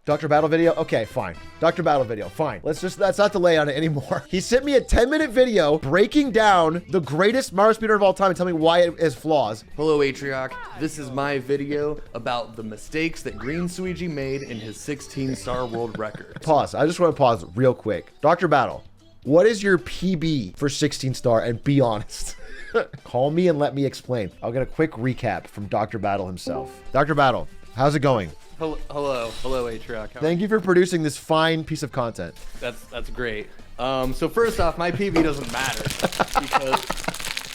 Dr. Battle video? Okay, fine. Dr. Battle video, fine. Let's not delay on it anymore. He sent me a 10-minute video breaking down the greatest Mario speedrunner of all time and telling me why it has flaws. Hello, Atrioc. This is my video about the mistakes that GreenSqueegee made in his 16-star world record. Pause. I just want to pause real quick. Dr. Battle, what is your PB for 16-star? And be honest. Call me and let me explain. I'll get a quick recap from Dr. Battle himself. Dr. Battle, how's it going? Hello, Atrioc. Thank you for producing this fine piece of content. That's great. So first off, my PB doesn't matter because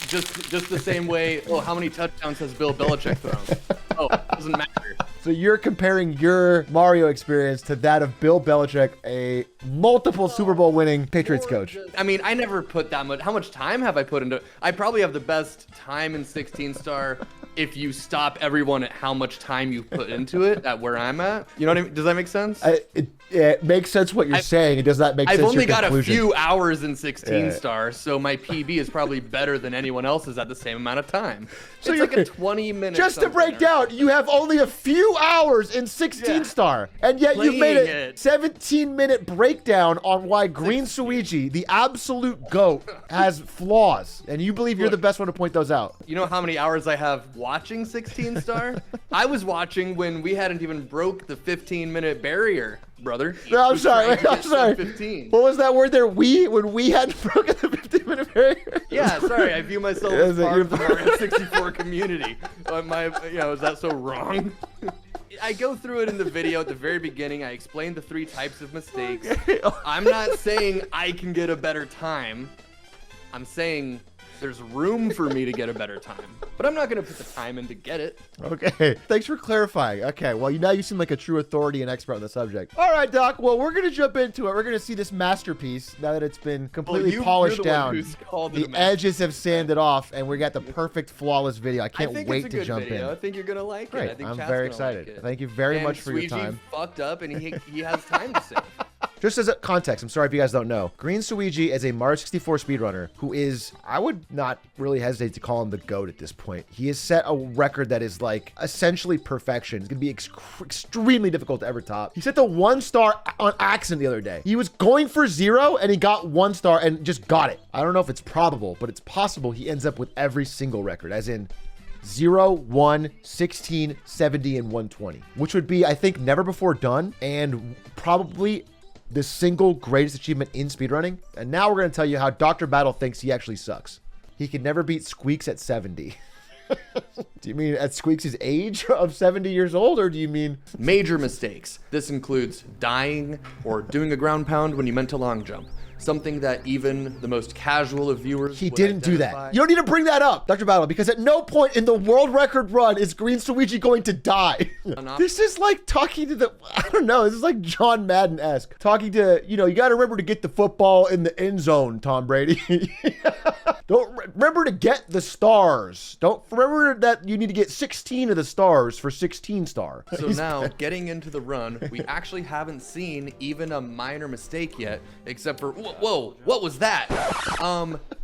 just the same way. Oh, how many touchdowns has Bill Belichick thrown? Oh, it doesn't matter. So you're comparing your Mario experience to that of Bill Belichick, a multiple Super Bowl winning Patriots coach. I mean, I never put that much. How much time have I put into? I probably have the best time in 16-star. If you stop everyone at how much time you put into it, at where I'm at, you know what I mean? Does that make sense? It makes sense what you're saying. It does not make sense. I've only got a few hours in 16-star, so my PB is probably better than anyone else's at the same amount of time. So it's like a 20-minute. Just to break down, you have only a few hours in 16-star, and yet you've made a 17-minute breakdown on why GreenSqueegee, the absolute GOAT, has flaws, and you believe you're the best one to point those out. You know how many hours I have watching 16-star? I was watching when we hadn't even broke the 15-minute barrier, brother. No, I'm sorry. I'm sorry. 15. What was that word there? When we hadn't broken the 15-minute barrier? Yeah, sorry. I view myself as part of the Mario 64 community. Is that so wrong? I go through it in the video at the very beginning. I explain the 3 types of mistakes. I'm not saying I can get a better time. I'm saying there's room for me to get a better time, but I'm not going to put the time in to get it. Okay, thanks for clarifying. Okay, well, now you seem like a true authority and expert on the subject. All right, Doc, well, we're going to jump into it. We're going to see this masterpiece now that it's been completely polished down. The edges have sanded off, and we got the perfect, flawless video. I can't wait to jump in. I think you're going to like it. I think I'm very excited. Thank you very much for your time. Fucked up, and he has time to save. Just as a context, I'm sorry if you guys don't know, GreenSqueegee is a Mario 64 speedrunner who is, I would not really hesitate to call him the GOAT at this point. He has set a record that is like essentially perfection. It's gonna be extremely difficult to ever top. He set the 1 star on accident the other day. He was going for 0 and he got 1 star and just got it. I don't know if it's probable, but it's possible he ends up with every single record, as in 0, 1, 16, 70, and 120, which would be, I think, never before done and probably the single greatest achievement in speedrunning. And now we're going to tell you how Dr. Battle thinks he actually sucks. He can never beat Squeaks at 70. Do you mean at Squeaks' age of 70 years old, or do you mean major mistakes? This includes dying or doing a ground pound when you meant to long jump. Something that even the most casual of viewers He didn't do that. You don't need to bring that up, Dr. Battle, because at no point in the world record run is GreenSqueegee going to die. This is like talking to the, I don't know, this is like John Madden-esque. Talking to, you got to remember to get the football in the end zone, Tom Brady. Don't remember to get the stars. Don't remember that you need to get 16 of the stars for 16-star. So now, getting into the run, we actually haven't seen even a minor mistake yet, except for, whoa, what was that?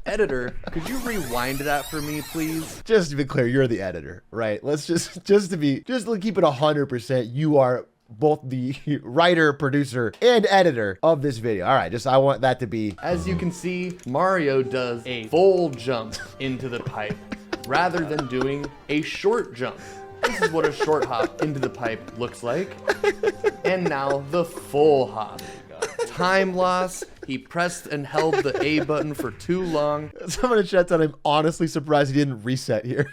Editor, could you rewind that for me, please? Just to be clear, you're the editor, right? Let's just keep it 100%. You are both the writer, producer, and editor of this video. All right, I want that to be. As you can see, Mario does a full jump into the pipe rather than doing a short jump. This is what a short hop into the pipe looks like. And now the full hop. Time loss. He pressed and held the A button for too long. Someone in chat said, I'm honestly surprised he didn't reset here.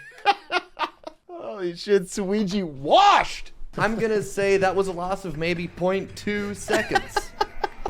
Holy shit, Squeegee washed! I'm gonna say that was a loss of maybe 0.2 seconds.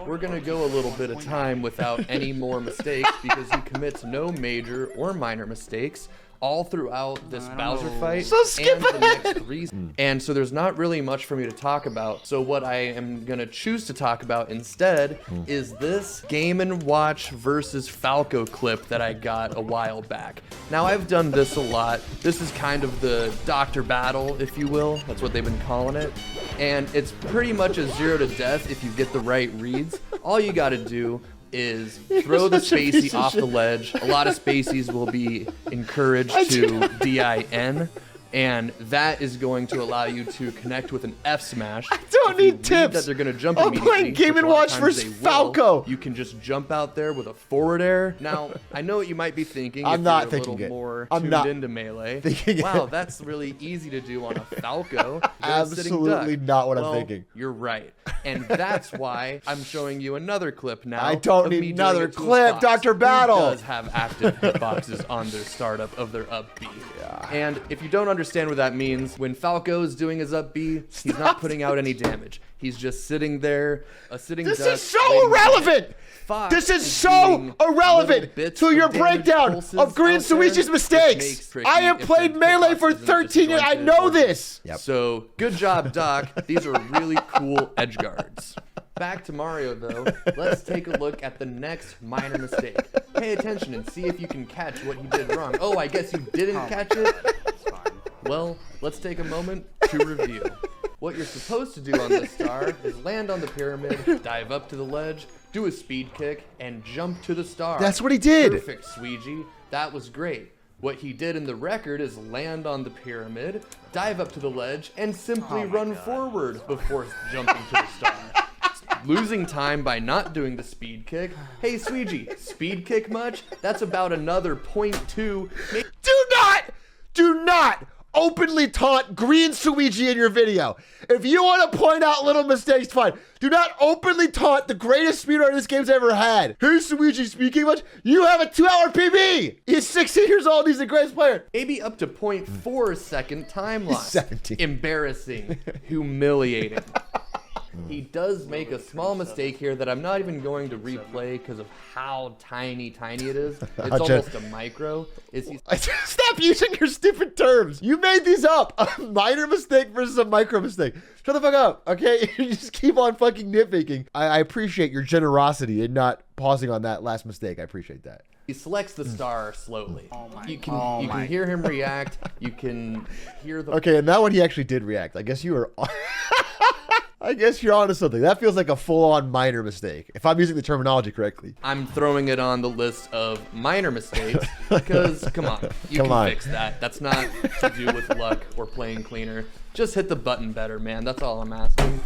We're gonna go a little bit of time without any more mistakes because he commits no major or minor mistakes all throughout this Bowser fight and the next reason. And so there's not really much for me to talk about. So what I am gonna choose to talk about instead is this Game & Watch versus Falco clip that I got a while back. Now I've done this a lot. This is kind of the Dr. Battle, if you will. That's what they've been calling it. And it's pretty much a 0 to death if you get the right reads. All you gotta do is throw the spacey off the ledge. A lot of spaceys will be encouraged to DIN. And that is going to allow you to connect with an F smash. I don't need tips. That they're going to jump I'm immediately. playing Game & Watch versus Falco. You can just jump out there with a forward air. Now, I know what you might be thinking. I'm if not you're thinking a little it. more I'm tuned not into Melee. thinking Wow, it. that's really easy to do on a Falco. Absolutely not what I'm thinking. You're right. And that's why I'm showing you another clip now. I don't of me need doing another it to a clip, fox Dr. Battle. who does have active hitboxes on their startup of their up B. Yeah. And if you don't understand what that means, when Falco is doing his up B, he's not putting out any damage. He's just sitting there, a sitting duck. This is so irrelevant. This is so irrelevant to your breakdown of GreenSqueegee's mistakes. I have played Melee for 13 years. I know this. Yep. So good job, Doc. These are really cool edge guards. Back to Mario, though. Let's take a look at the next minor mistake. Pay attention and see if you can catch what he did wrong. Oh, I guess you didn't catch it? It's fine. Well, let's take a moment to review. What you're supposed to do on this star is land on the pyramid, dive up to the ledge, do a speed kick, and jump to the star. That's what he did. Perfect, Squeegee. That was great. What he did in the record is land on the pyramid, dive up to the ledge, and simply run forward before jumping to the star. Losing time by not doing the speed kick. Hey, Squeegee, speed kick much? That's about another 0.2. Do not openly taunt GreenSqueegee in your video. If you want to point out little mistakes, fine. Do not openly taunt the greatest speedrunner this game's ever had. Hey, Squeegee, speaking much? You have a 2-hour PB. He's 16 years old. He's the greatest player. Maybe up to 0.4 second time loss. 17. Embarrassing. Humiliating. He does make a small mistake here that I'm not even going to replay because of how tiny it is. It's almost a micro. Stop using your stupid terms. You made these up. A minor mistake versus a micro mistake. Shut the fuck up, okay? You just keep on fucking nitpicking. I appreciate your generosity in not pausing on that last mistake. I appreciate that. He selects the star slowly. You can hear him react. You can hear the... Okay, and that one he actually did react. I guess you were... I guess you're onto something. That feels like a full-on minor mistake, if I'm using the terminology correctly. I'm throwing it on the list of minor mistakes because, come on, you can fix that. That's not to do with luck or playing cleaner. Just hit the button better, man. That's all I'm asking.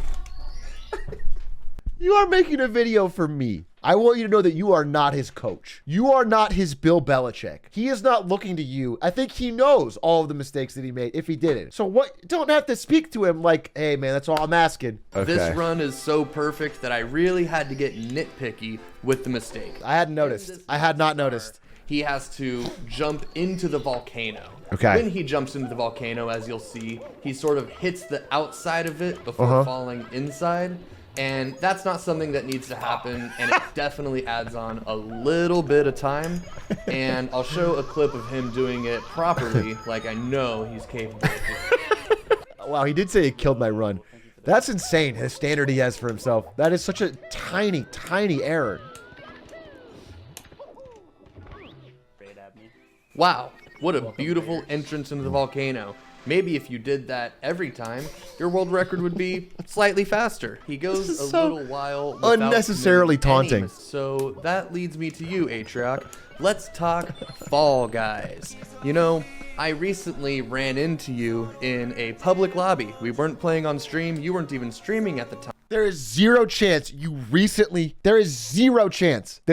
You are making a video for me. I want you to know that you are not his coach. You are not his Bill Belichick. He is not looking to you. I think he knows all of the mistakes that he made if he didn't. So what? Don't have to speak to him like, hey man, that's all I'm asking. Okay. This run is so perfect that I really had to get nitpicky with the mistake. I hadn't noticed. I had not noticed. He has to jump into the volcano. Okay. When he jumps into the volcano, as you'll see, he sort of hits the outside of it before falling inside. And that's not something that needs to happen, and it definitely adds on a little bit of time. And I'll show a clip of him doing it properly, like I know he's capable of doing. Wow, he did say he killed my run. That's insane, his standard he has for himself. That is such a tiny, tiny error. Wow, what a beautiful entrance into the volcano. Maybe if you did that every time, your world record would be slightly faster. He goes a little while without unnecessarily taunting. So that leads me to you, Atrioc. Let's talk Fall Guys. You know, I recently ran into you in a public lobby. We weren't playing on stream. You weren't even streaming at the time. There is zero chance that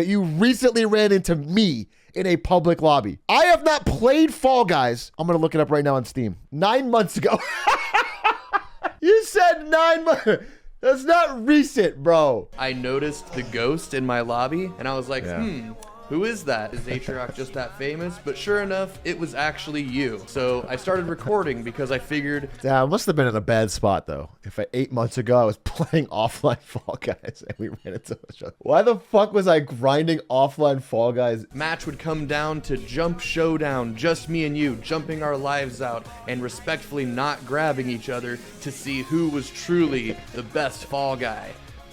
you recently ran into me in a public lobby. I have not played Fall Guys. I'm gonna look it up right now on Steam. 9 months ago. You said 9 months. That's not recent, bro. I noticed the ghost in my lobby, and I was like, who is that? Is Atrioc just that famous? But sure enough, it was actually you. So I started recording because I figured... Yeah, I must have been in a bad spot, though. If 8 months ago I was playing offline Fall Guys and we ran into each other. Why the fuck was I grinding offline Fall Guys? Match would come down to jump showdown, just me and you, jumping our lives out and respectfully not grabbing each other to see who was truly the best Fall Guy.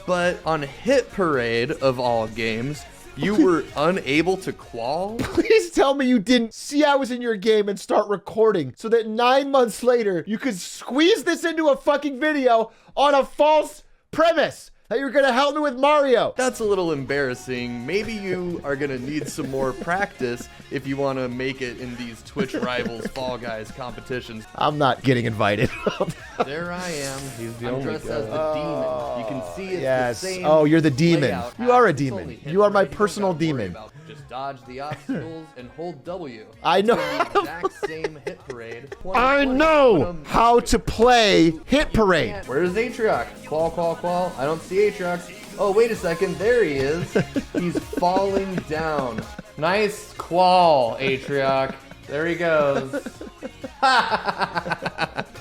But on Hit Parade, of all games... You were unable to qual? Please tell me you didn't see I was in your game and start recording so that 9 months later you could squeeze this into a fucking video on a false premise. That you were going to help me with Mario. That's a little embarrassing. Maybe you are gonna need some more practice if you want to make it in these Twitch Rivals Fall Guys competitions. I'm not getting invited. There I am. I'm dressed as the demon. You can see it's Yes. the same. Oh, you're the demon. layout. You are a It's demon. only hit You are my parade. You don't personal gotta worry demon. about- Just dodge the obstacles and hold W. I know. It's gonna be the exact same hit parade. I 2020. know how to play Hit Parade. Where's Atrioc? Qual, qual, qual. I don't see Atrioc. Oh, wait a second. There he is. He's falling down. Nice qual, Atrioc. There he goes.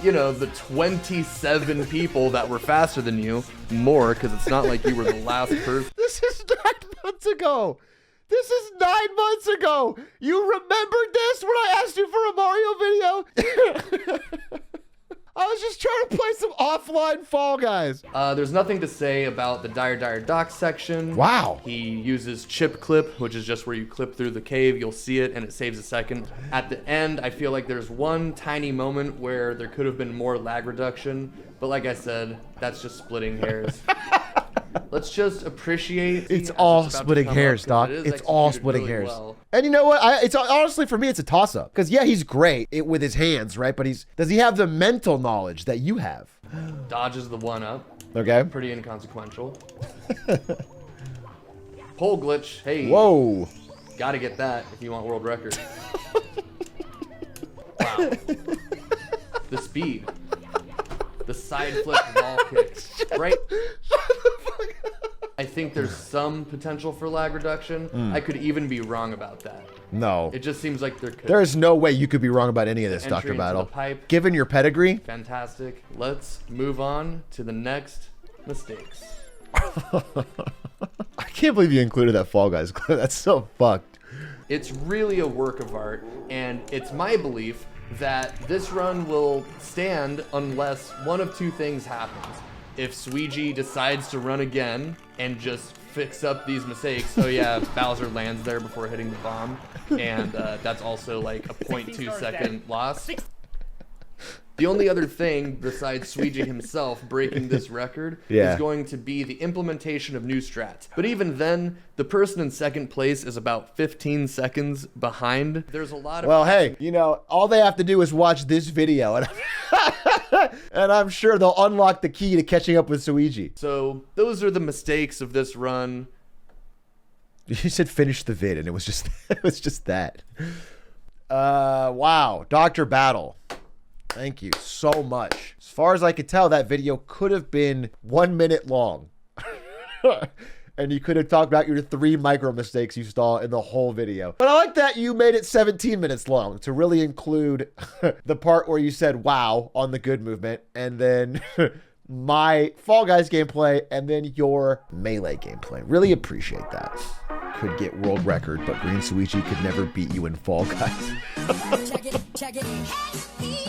You know, the 27 people that were faster than you. More, because it's not like you were the last person. This is 9 months ago. This is 9 months ago. You remembered this when I asked you for a Mario video? I was just trying to play some offline Fall Guys. There's nothing to say about the Dire Doc section. Wow. He uses chip clip, which is just where you clip through the cave. You'll see it, and it saves a second. At the end, I feel like there's one tiny moment where there could have been more lag reduction. But like I said, that's just splitting hairs. Let's just appreciate. It's as all about to splitting come hairs, up, 'cause Doc. it is It's all executed splitting really hairs. well. And you know what? It's honestly for me, it's a toss-up. Because yeah, he's great with his hands, right? But does he have the mental knowledge that you have? Dodges the 1-up. Okay. Pretty inconsequential. Pole glitch. Hey. Whoa. Gotta get that if you want world record. Wow. The speed. The side flip wall kick. Right? I think there's some potential for lag reduction. I could even be wrong about that. No. It just seems like there could. There is no way you could be wrong about any of this, Entry Dr. into Battle. the pipe. Given your pedigree. Fantastic. Let's move on to the next mistakes. I can't believe you included that Fall Guys clip. That's so fucked. It's really a work of art, and it's my belief that this run will stand unless one of two things happens. If Squeegee decides to run again and just fix up these mistakes. Oh yeah, Bowser lands there before hitting the bomb, and that's also like a 0.2 second loss. The only other thing besides Squeegee himself breaking this record is going to be the implementation of new strats. But even then, the person in second place is about 15 seconds behind. There's a lot of... Well, hey, you know, all they have to do is watch this video, and, and I'm sure they'll unlock the key to catching up with Squeegee. So those are the mistakes of this run. You said finish the vid, and it was just that. Wow, Dr. Battle. Thank you so much. As far as I could tell, that video could have been 1 minute long. And you could have talked about your 3 micro mistakes you saw in the whole video. But I like that you made it 17 minutes long to really include the part where you said wow on the good movement, and then my Fall Guys gameplay, and then your Melee gameplay. Really appreciate that. Could get world record, but GreenSqueegee could never beat you in Fall Guys. Check it.